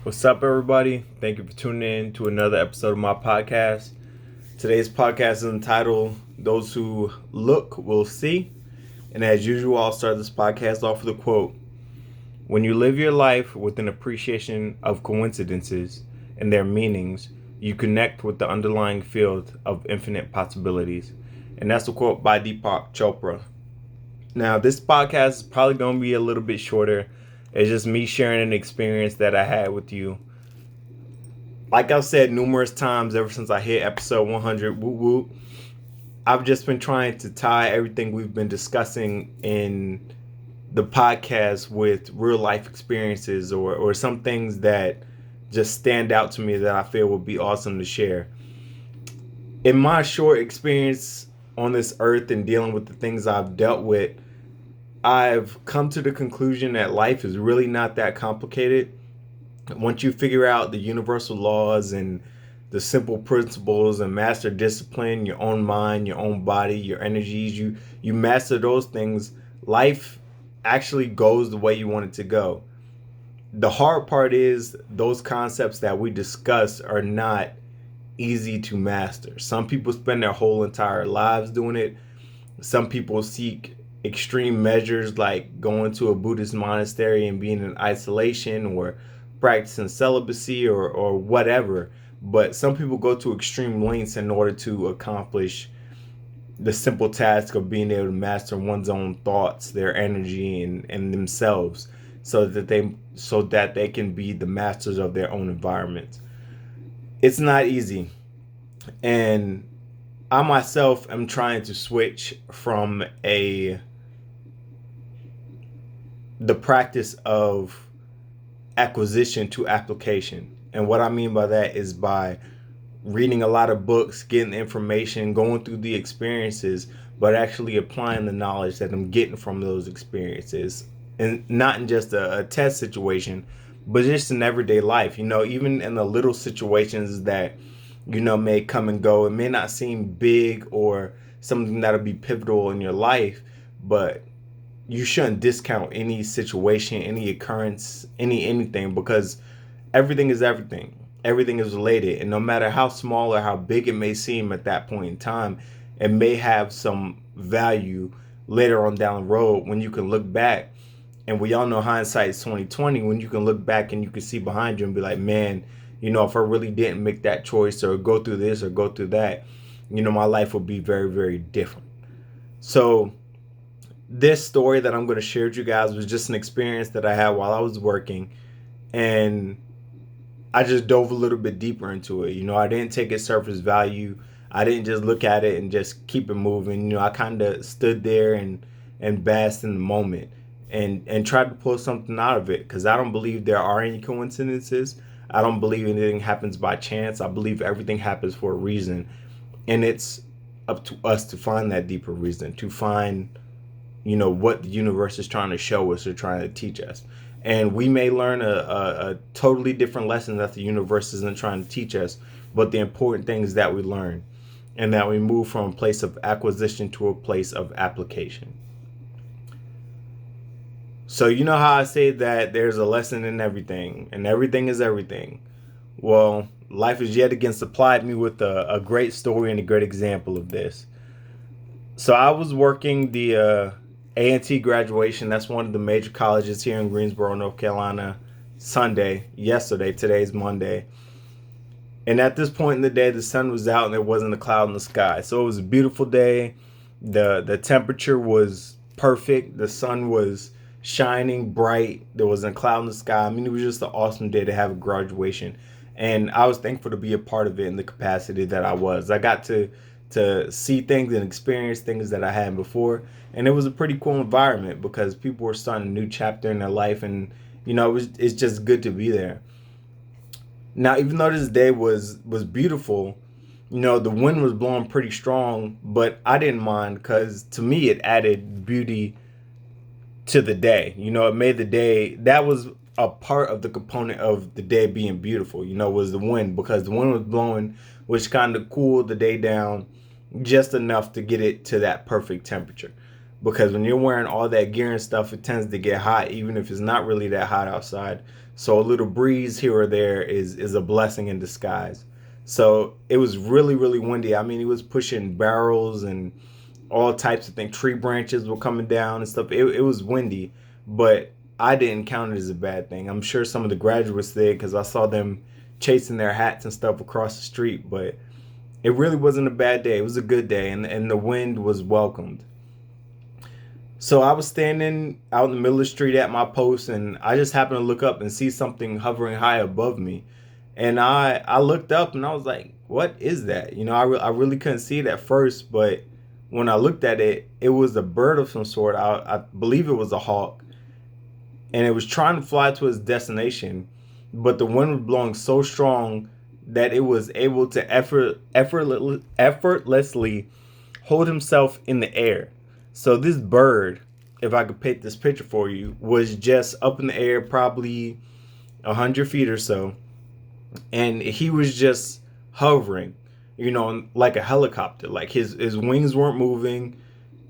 What's up, everybody? Thank you for tuning in to another episode of my podcast. Today's podcast is entitled Those Who Look Will See. And as usual, I'll start this podcast off with a quote. When you live your life with an appreciation of coincidences and their meanings, you connect with the underlying field of infinite possibilities. And that's a quote by Deepak Chopra. Now, this podcast is probably going to be a little bit shorter. It's just me sharing an experience that I had with you. Like I've said numerous times ever since I hit episode 100, whoop whoop, I've just been trying to tie everything we've been discussing in the podcast with real life experiences or some things that just stand out to me that I feel would be awesome to share. In my short experience on this earth and dealing with the things I've dealt with, I've come to the conclusion that life is really not that complicated. Once you figure out the universal laws and the simple principles and master discipline, your own mind, your own body, your energies, you master those things, life actually goes the way you want it to go. The hard part is those concepts that we discuss are not easy to master. Some people spend their whole entire lives doing it. Some people seek extreme measures like going to a Buddhist monastery and being in isolation or practicing celibacy or whatever. But some people go to extreme lengths in order to accomplish the simple task of being able to master one's own thoughts, their energy, and themselves, so that they can be the masters of their own environment. It's not easy, and I myself am trying to switch from the practice of acquisition to application. And what I mean by that is by reading a lot of books, getting the information, going through the experiences, but actually applying the knowledge that I'm getting from those experiences. And not in just a test situation, but just in everyday life. Even in the little situations that, may come and go. It may not seem big or something that'll be pivotal in your life, but you shouldn't discount any situation, any occurrence, anything, because everything is everything. Everything is related, and no matter how small or how big it may seem at that point in time, it may have some value later on down the road when you can look back. And we all know hindsight is 2020. When you can look back and you can see behind you and be like, man, if I really didn't make that choice or go through this or go through that, my life would be very, very different. So this story that I'm going to share with you guys was just an experience that I had while I was working, and I just dove a little bit deeper into it. I didn't take its surface value. I didn't just look at it and just keep it moving. I kind of stood there and basked in the moment and tried to pull something out of it, because I don't believe there are any coincidences. I don't believe anything happens by chance. I believe everything happens for a reason, and it's up to us to find that deeper reason, to find what the universe is trying to show us or trying to teach us. And we may learn a totally different lesson that the universe isn't trying to teach us, but the important thing is that we learn and that we move from a place of acquisition to a place of application. So how I say that there's a lesson in everything and everything is everything. Well, life has yet again supplied me with a great story and a great example of this. So I was working the A&T graduation. That's one of the major colleges here in Greensboro, North Carolina. Yesterday, today's Monday. And at this point in the day, the sun was out and there wasn't a cloud in the sky. So it was a beautiful day. The temperature was perfect. The sun was shining bright. There wasn't a cloud in the sky. I mean, it was just an awesome day to have a graduation. And I was thankful to be a part of it in the capacity that I was. I got to see things and experience things that I hadn't before. And it was a pretty cool environment because people were starting a new chapter in their life, and it's just good to be there. Now, even though this day was beautiful, the wind was blowing pretty strong, but I didn't mind because to me it added beauty to the day. It made the day, that was a part of the component of the day being beautiful, was the wind, because the wind was blowing, which kind of cooled the day down just enough to get it to that perfect temperature. Because when you're wearing all that gear and stuff, it tends to get hot, even if it's not really that hot outside. So a little breeze here or there is a blessing in disguise. So it was really, really windy. I mean, he was pushing barrels and all types of things. Tree branches were coming down and stuff. It was windy, but I didn't count it as a bad thing. I'm sure some of the graduates did because I saw them chasing their hats and stuff across the street. But it really wasn't a bad day. It was a good day, and the wind was welcomed. So I was standing out in the middle of the street at my post, and I just happened to look up and see something hovering high above me. And I looked up and I was like, what is that? I really couldn't see it at first, but when I looked at it, it was a bird of some sort. I believe it was a hawk, and it was trying to fly to its destination, but the wind was blowing so strong that it was able to effortlessly hold himself in the air. So this bird, if I could paint this picture for you, was just up in the air, probably 100 feet or so, and he was just hovering, like a helicopter. Like his wings weren't moving.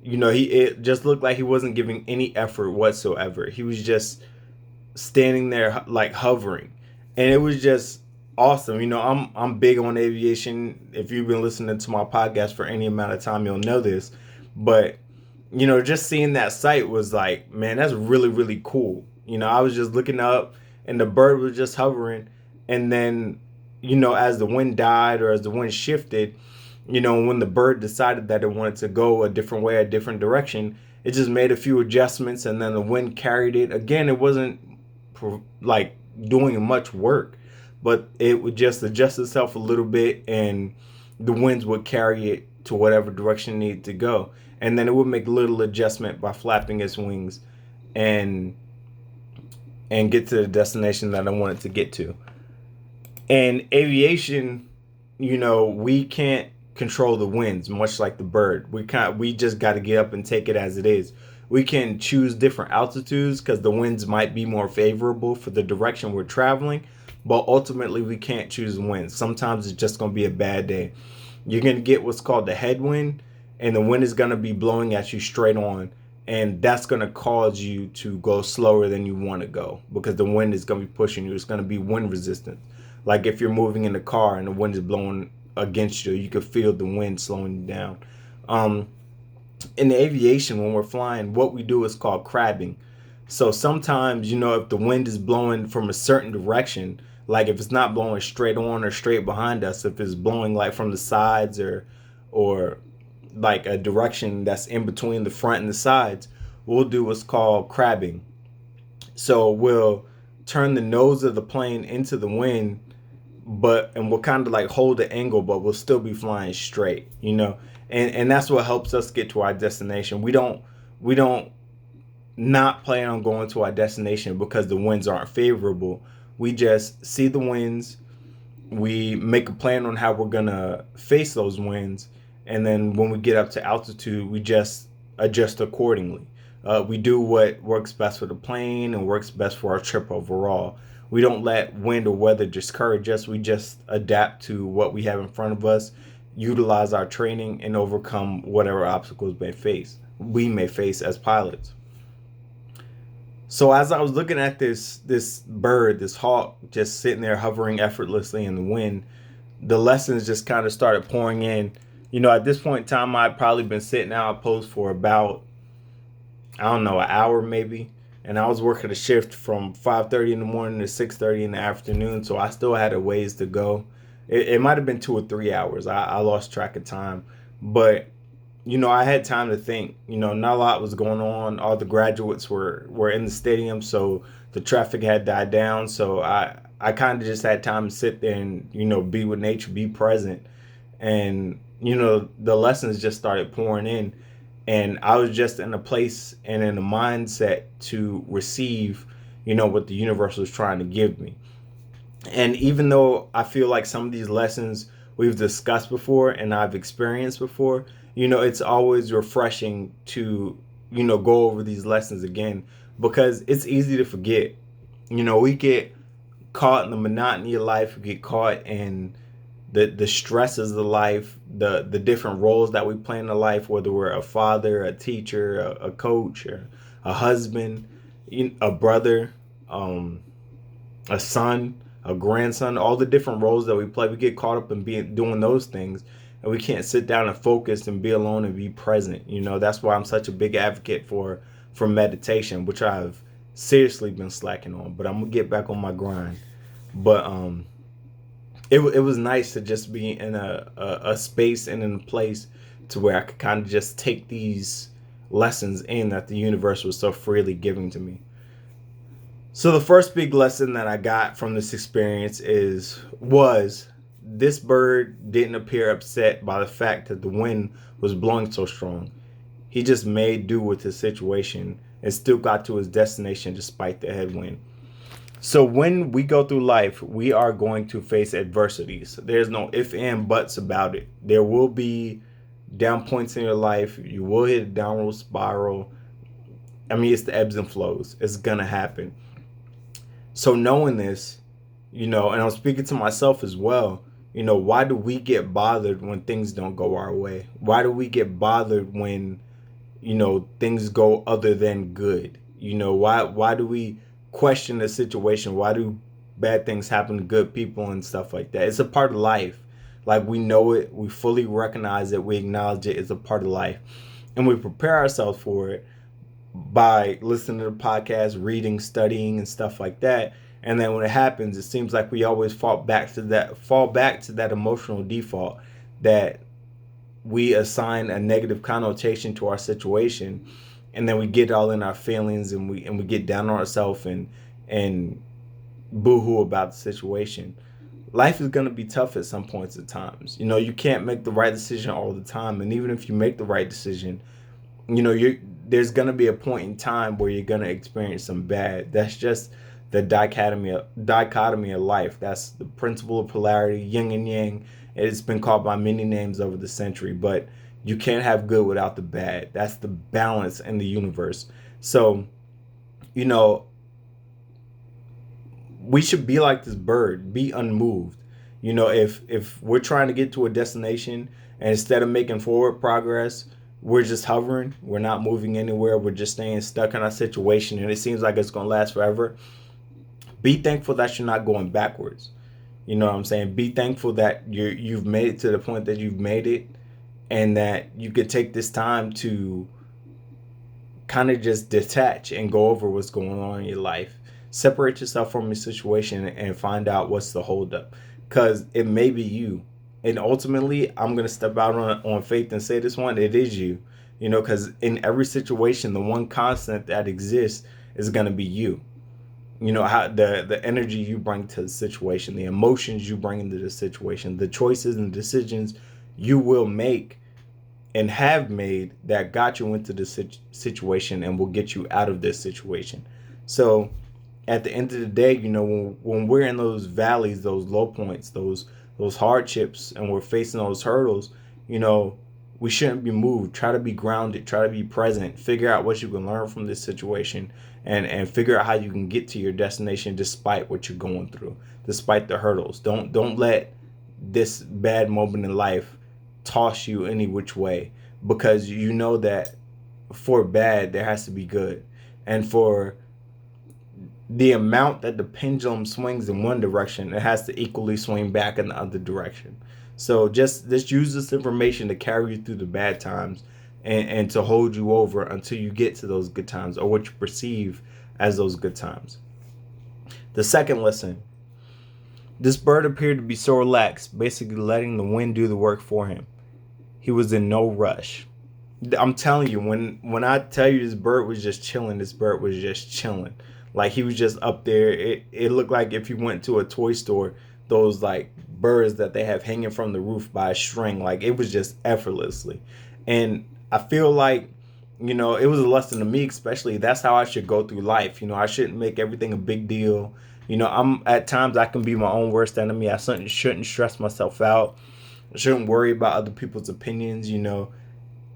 It just looked like he wasn't giving any effort whatsoever. He was just standing there like hovering, and it was just awesome. I'm big on aviation. If you've been listening to my podcast for any amount of time, you'll know this. But just seeing that sight was like, man, that's really, really cool. I was just looking up and the bird was just hovering. And then, as the wind died or as the wind shifted, when the bird decided that it wanted to go a different way, a different direction, it just made a few adjustments and then the wind carried it. Again, it wasn't like doing much work, but it would just adjust itself a little bit and the winds would carry it to whatever direction it needed to go. And then it would make little adjustment by flapping its wings and get to the destination that I wanted to get to. And aviation, we can't control the winds, much like the bird. We just got to get up and take it as it is. We can choose different altitudes because the winds might be more favorable for the direction we're traveling, but ultimately we can't choose the winds. Sometimes it's just going to be a bad day. You're going to get what's called the headwind, and the wind is going to be blowing at you straight on, and that's going to cause you to go slower than you want to go because the wind is going to be pushing you. It's going to be wind resistant. Like if you're moving in the car and the wind is blowing against you, you can feel the wind slowing you down. In the aviation, when we're flying, what we do is called crabbing. So sometimes, if the wind is blowing from a certain direction, like if it's not blowing straight on or straight behind us, if it's blowing like from the sides or like a direction that's in between the front and the sides, we'll do what's called crabbing. So we'll turn the nose of the plane into the wind, and we'll kind of like hold the angle, but we'll still be flying straight, and that's what helps us get to our destination. We don't not plan on going to our destination because the winds aren't favorable. We just see the winds, we make a plan on how we're gonna face those winds, and then when we get up to altitude, we just adjust accordingly. We do what works best for the plane and works best for our trip overall. We don't let wind or weather discourage us. We just adapt to what we have in front of us, utilize our training, and overcome whatever obstacles we may face as pilots. So as I was looking at this bird, this hawk, just sitting there hovering effortlessly in the wind, the lessons just kind of started pouring in. At this point in time, I'd probably been sitting out at post for about, I don't know, an hour maybe. And I was working a shift from 5:30 in the morning to 6:30 in the afternoon. So I still had a ways to go. It might have been 2 or 3 hours. I lost track of time. But, I had time to think. Not a lot was going on. All the graduates were in the stadium. So the traffic had died down. So I kind of just had time to sit there and, be with nature, be present. And, the lessons just started pouring in. And I was just in a place and in a mindset to receive, what the universe was trying to give me. And even though I feel like some of these lessons we've discussed before and I've experienced before, it's always refreshing to, go over these lessons again because it's easy to forget. We get caught in the monotony of life. We get caught in the stresses of life, the different roles that we play in the life, whether we're a father, a teacher, a coach, or a husband, a brother, a son, a grandson, all the different roles that we play. We get caught up in doing those things, and we can't sit down and focus and be alone and be present. That's why I'm such a big advocate for meditation, which I've seriously been slacking on, but I'm gonna get back on my grind. But it was nice to just be in a space and in a place to where I could kind of just take these lessons in that the universe was so freely giving to me. So the first big lesson that I got from this experience was this bird didn't appear upset by the fact that the wind was blowing so strong. He just made do with his situation and still got to his destination despite the headwind. So when we go through life, we are going to face adversities. There's no ifs and buts about it. There will be down points in your life. You will hit a downward spiral. I mean, it's the ebbs and flows. It's going to happen. So knowing this, and I'm speaking to myself as well, why do we get bothered when things don't go our way? Why do we get bothered when, things go other than good? Why do we question the situation? Why do bad things happen to good people and stuff like that? It's a part of life. Like, we know it, we fully recognize it, we acknowledge it. It's a part of life, and we prepare ourselves for it by listening to the podcast, reading, studying, and stuff like that. And then when it happens, it seems like we always fall back to that emotional default that we assign a negative connotation to our situation, and then we get all in our feelings, and we get down on ourselves and boo-hoo about the situation. Life is going to be tough at some points at times. You can't make the right decision all the time, and even if you make the right decision, there's going to be a point in time where you're going to experience some bad. That's just the dichotomy of life. That's the principle of polarity, yin and yang. It's been called by many names over the century, but you can't have good without the bad. That's the balance in the universe. So, we should be like this bird, be unmoved. If we're trying to get to a destination, and instead of making forward progress, we're just hovering, we're not moving anywhere, we're just staying stuck in our situation, and it seems like it's going to last forever, be thankful that you're not going backwards. You know what I'm saying? Be thankful that you've made it to the point that you've made it, and that you could take this time to kind of just detach and go over what's going on in your life. Separate yourself from your situation and find out what's the holdup, because it may be you. And ultimately, I'm going to step out on faith and say this one, it is you. Because in every situation, the one constant that exists is going to be you. How the energy you bring to the situation, the emotions you bring into the situation, the choices and decisions you will make and have made that got you into this situation and will get you out of this situation. So at the end of the day, when we're in those valleys, those low points, those hardships, and we're facing those hurdles, we shouldn't be moved. Try to be grounded, try to be present, figure out what you can learn from this situation, and figure out how you can get to your destination despite what you're going through, despite the hurdles. Don't let this bad moment in life toss you any which way, because that for bad there has to be good, and for the amount that the pendulum swings in one direction, it has to equally swing back in the other direction. So just use this information to carry you through the bad times, and to hold you over until you get to those good times, or what you perceive as those good times. The second lesson: this bird appeared to be so relaxed, basically letting the wind do the work for him. He was in no rush. I'm telling you, when I tell you this bird was just chilling, Like, he was just up there. It looked like if you went to a toy store, those like birds that they have hanging from the roof by a string, like, it was just effortlessly. And I feel like, it was a lesson to me, especially. That's how I should go through life. I shouldn't make everything a big deal. At times I can be my own worst enemy. I shouldn't stress myself out. I shouldn't worry about other people's opinions.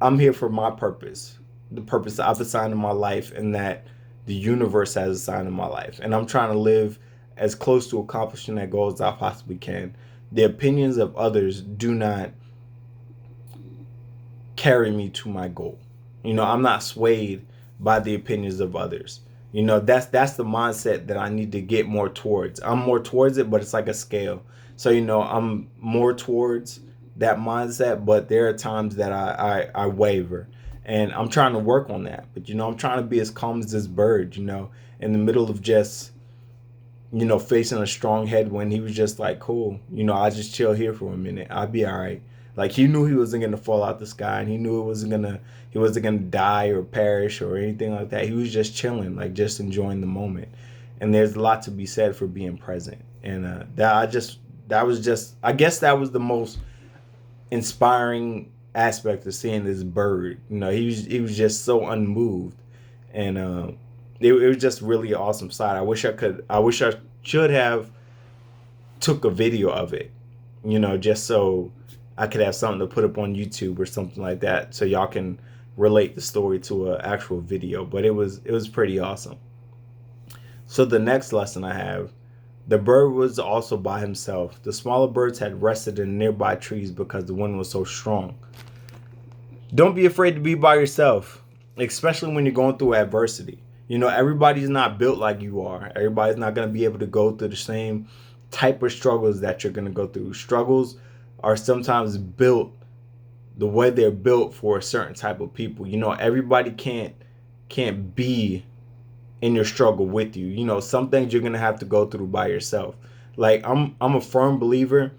I'm here for my purpose, the purpose I've assigned in my life, and that the universe has assigned in my life. And I'm trying to live as close to accomplishing that goal as I possibly can. The opinions of others do not carry me to my goal. I'm not swayed by the opinions of others. That's the mindset that I need to get more towards. I'm more towards it, but it's like a scale. So, I'm more towards that mindset, but there are times that I waver. And I'm trying to work on that. But, I'm trying to be as calm as this bird, in the middle of just, facing a strong headwind. He was just like, cool, I'll just chill here for a minute. I'll be all right. Like, he knew he wasn't gonna fall out the sky, and he knew he wasn't gonna die or perish or anything like that. He was just chilling, like just enjoying the moment. And there's a lot to be said for being present. And that was just, I guess that was the most inspiring aspect of seeing this bird. He was just so unmoved, and it was just really an awesome sight. I wish I should have took a video of it, just so I could have something to put up on YouTube or something like that, so y'all can relate the story to an actual video. But it was pretty awesome. So the next lesson I have: the bird was also by himself. The smaller birds had rested in nearby trees because the wind was so strong. Don't be afraid to be by yourself, especially when you're going through adversity. Everybody's not built like you are. Everybody's not going to be able to go through the same type of struggles that you're going to go through. Struggles are sometimes built the way they're built for a certain type of people. Everybody can't be in your struggle with you. Some things you're going to have to go through by yourself. Like, I'm a firm believer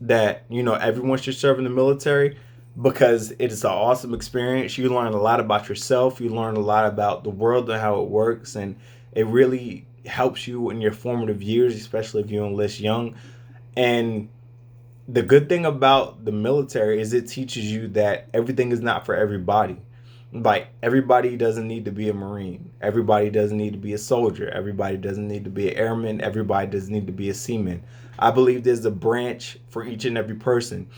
that, everyone should serve in the military, because it is an awesome experience. You learn a lot about yourself. You learn a lot about the world and how it works. And it really helps you in your formative years, especially if you enlist young. And the good thing about the military is it teaches you that everything is not for everybody. Like, everybody doesn't need to be a Marine. Everybody doesn't need to be a soldier. Everybody doesn't need to be an airman. Everybody doesn't need to be a seaman. I believe there's a branch for each and every person.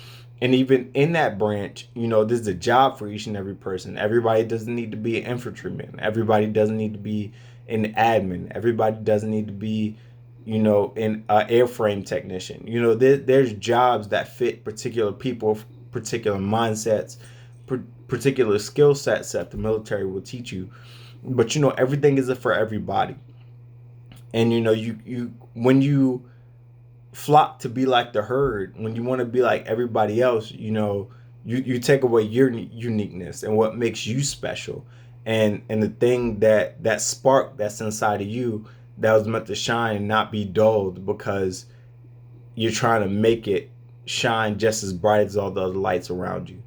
And even in that branch, there's a job for each and every person. Everybody doesn't need to be an infantryman. Everybody doesn't need to be an admin. Everybody doesn't need to be, an airframe technician. There's jobs that fit particular people, particular mindsets, particular skill sets that the military will teach you. But, everything isn't for everybody. And, you when you flock to be like the herd, when you want to be like everybody else, you take away your uniqueness and what makes you special, and the thing that spark that's inside of you that was meant to shine and not be dulled because you're trying to make it shine just as bright as all the other lights around you.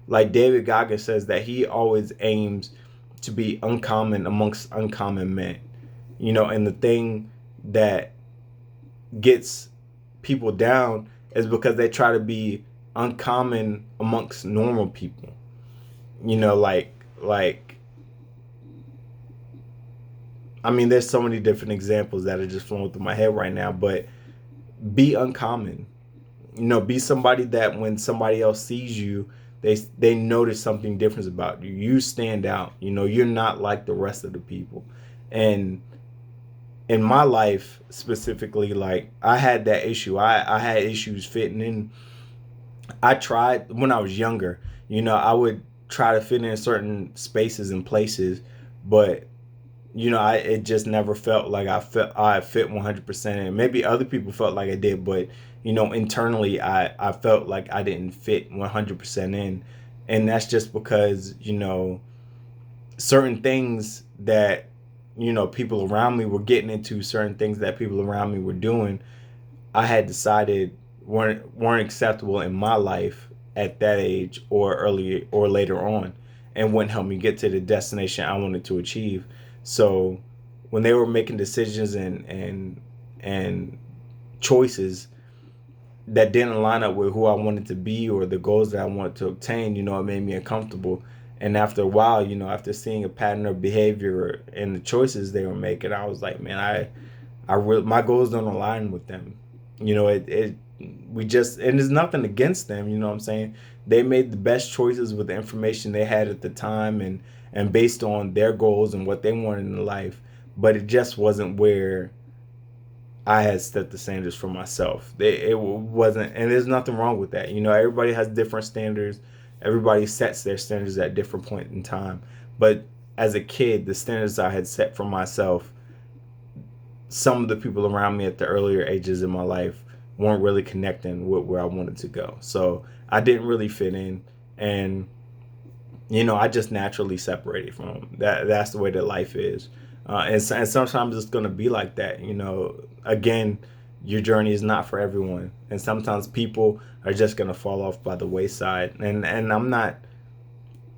Like David Goggins says that he always aims to be uncommon amongst uncommon men. And the thing that gets people down is because they try to be uncommon amongst normal people. Like I mean, there's so many different examples that are just flowing through my head right now, but be uncommon. Be somebody that when somebody else sees you, they notice something different about you. You stand out. You're not like the rest of the people. And in my life specifically, like, I had that issue. I had issues fitting in. I tried when I was younger, I would try to fit in certain spaces and places, but it just never felt like I fit 100% in. Maybe other people felt like I did, but internally I felt like I didn't fit 100% in. And that's just because, certain things that people around me were getting into, certain things that people around me were doing, I had decided weren't acceptable in my life at that age or earlier or later on, and wouldn't help me get to the destination I wanted to achieve. So when they were making decisions and choices that didn't line up with who I wanted to be or the goals that I wanted to obtain, it made me uncomfortable. And after a while, after seeing a pattern of behavior and the choices they were making, I was like, man, my goals don't align with them. We just, and there's nothing against them, what I'm saying? They made the best choices with the information they had at the time and based on their goals and what they wanted in life. But it just wasn't where I had set the standards for myself. It wasn't, and there's nothing wrong with that. Everybody has different standards. Everybody sets their standards at different point in time. But as a kid, the standards I had set for myself, some of the people around me at the earlier ages in my life weren't really connecting with where I wanted to go. So I didn't really fit in, and I just naturally separated from them. That's the way that life is, and sometimes it's gonna be like that. Again, your journey is not for everyone, and sometimes people are just gonna fall off by the wayside. And I'm not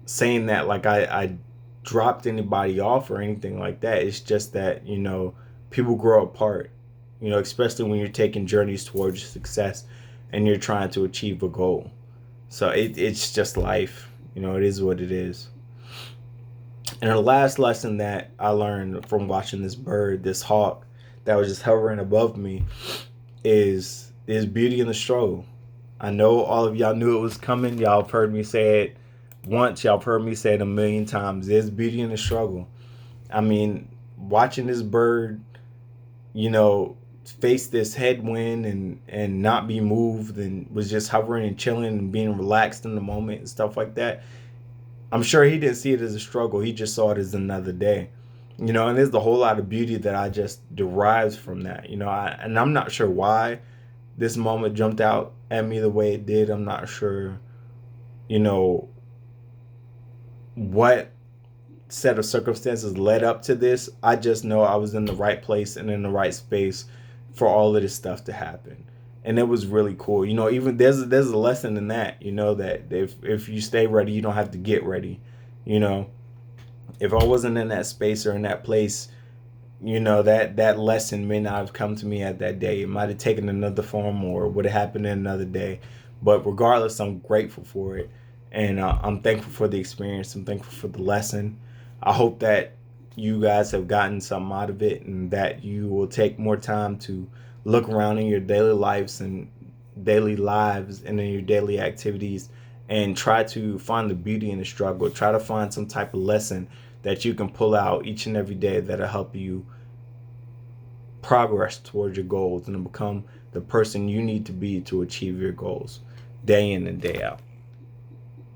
saying that like I dropped anybody off or anything like that. It's just that people grow apart. Especially when you're taking journeys towards success and you're trying to achieve a goal. So it's just life. It is what it is. And the last lesson that I learned from watching this bird, this hawk that was just hovering above me, is beauty in the struggle. I know all of y'all knew it was coming. Y'all have heard me say it once. Y'all have heard me say it a million times. There's beauty in the struggle. I mean, watching this bird, face this headwind and not be moved, and was just hovering and chilling and being relaxed in the moment and stuff like that. I'm sure he didn't see it as a struggle. He just saw it as another day. And there's a whole lot of beauty that I just derives from that. And I'm not sure why this moment jumped out at me the way it did. I'm not sure, what set of circumstances led up to this. I just know I was in the right place and in the right space for all of this stuff to happen. And it was really cool. Even there's a lesson in that, that if you stay ready, you don't have to get ready. If I wasn't in that space or in that place, that lesson may not have come to me at that day. It might have taken another form or would have happened in another day. But regardless, I'm grateful for it. And I'm thankful for the experience. I'm thankful for the lesson. I hope that you guys have gotten something out of it, and that you will take more time to look around in your daily lives and in your daily activities, and try to find the beauty in the struggle. Try to find some type of lesson that you can pull out each and every day that'll help you progress towards your goals and become the person you need to be to achieve your goals day in and day out.